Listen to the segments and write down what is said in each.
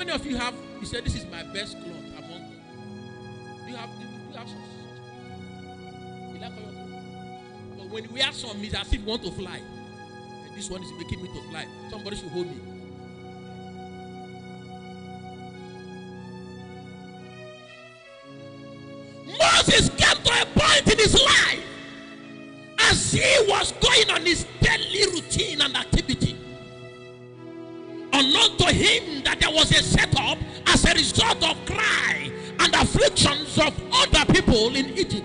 many of you have, you said, this is my best cloth among them? You have such. You like your clothes? But when you wear some, it's as if you want to fly. And this one is making me to fly. Somebody should hold me. Moses came to a point in his life as he was going on his daily routine and activity. Unknown to him that there was a setup as a result of cry and afflictions of other people in Egypt.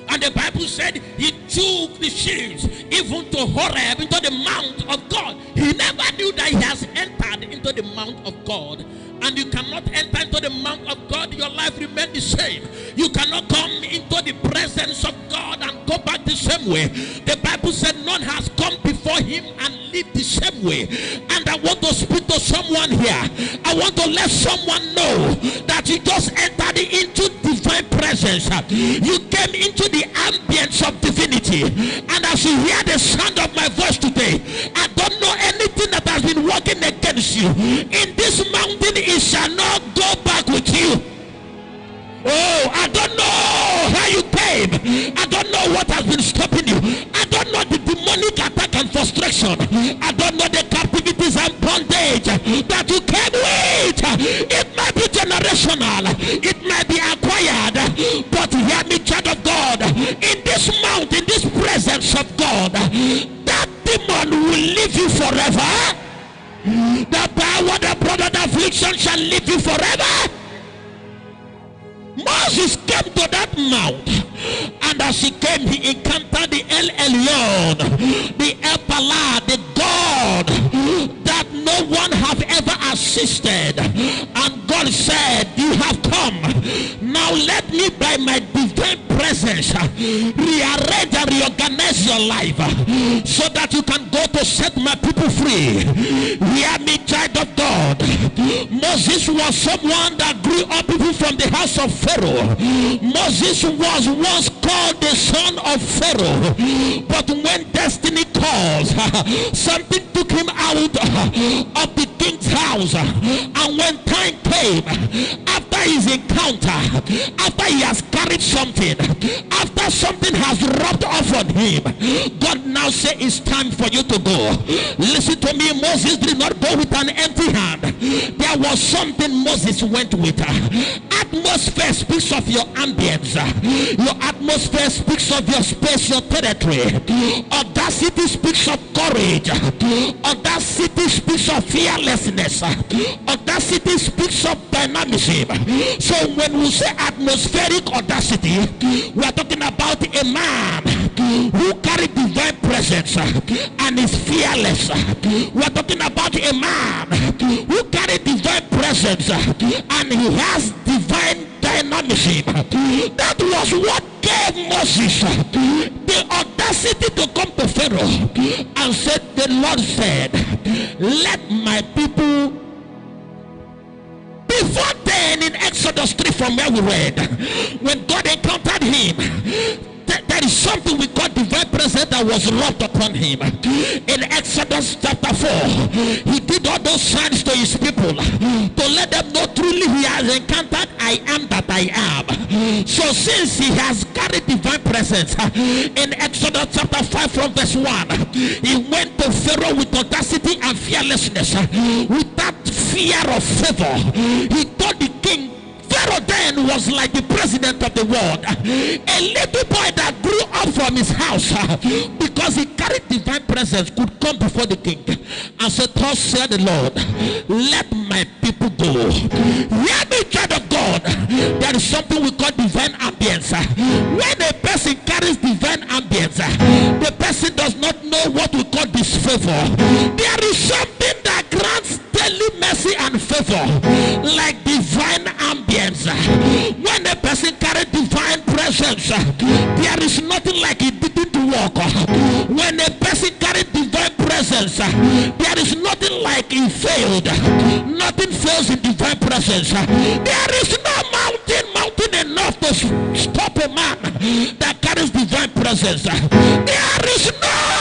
And the Bible said he took the ships even to Horeb, into the mount of God. He never knew that he has entered into the mount of God. And you cannot enter into the mount of God, your life remains the same. You cannot come into the presence of God and go back the same way. The Bible said none has come before him and lived the same way. And I want to speak to someone here. I want to let someone know that you just entered into divine presence. You came into the ambience of divinity. And as you hear the sound of my voice today, I don't know anything that has been working against you. In this mountain, it shall not go back with you. Oh, I don't know how you came. I don't know what has been stopping you. I don't know the demonic attack and frustration. I don't know the captivities and bondage that you came with. It might be generational. It might be acquired. But hear me, child of God. In this mount, in this presence of God, that demon will leave you forever. The power that brought that affliction shall leave you forever. Moses came to that mount, and as he came, he encountered the El Elyon, the El Pala, the God that no one have ever assisted. And God said, you have come. Now let me, by my divine presence, rearrange and reorganize your life so that you can go to set my people free. Hear me, child of God. Moses was someone that grew up even from the house of Pharaoh. Moses was once called the son of Pharaoh, but when destiny calls, something took him out of the king's house. And when time came, after his encounter, after he has carried something, after something has rubbed off on him, God now says it's time for you to go. Listen to me, Moses did not go with an empty hand. There was something Moses went with. Atmosphere speaks of your ambience. Your atmosphere speaks of your space, your territory. Audacity speaks of courage. Audacity speaks of fearlessness. Audacity speaks of dynamism. So when we say atmospheric audacity, we are talking about a man who carries divine presence and is fearless. We are talking about a man who carries divine presence and he has divine dynamism. That was what gave Moses the audacity to come to Pharaoh and said, the Lord said, let my people. Before then, in Exodus 3, from where we read, when God encountered him, there is something we call divine presence that was rubbed upon him. In Exodus chapter 4, he did all those signs to his people to let them know truly he has encountered I am that I am. So since he has carried divine presence, in Exodus chapter 5 from verse 1, he went to Pharaoh with audacity and fearlessness, without fear of favor. He told the king, Pharaoh then was like the president of the world, a little boy that grew up from his house because he carried divine presence, could come before the king and say, thus said the Lord, let my people go. Hear me, child of God. There is something we call divine ambience. When a person carries divine ambience, the person does not know what we call disfavor. There is something that grants daily mercy and favor, like divine ambience. When a person carries divine presence, there is nothing like it didn't work. When a person carries divine presence, there is nothing like it failed. Nothing fails in divine presence. There is no mountain enough to stop a man that carries divine presence. There is no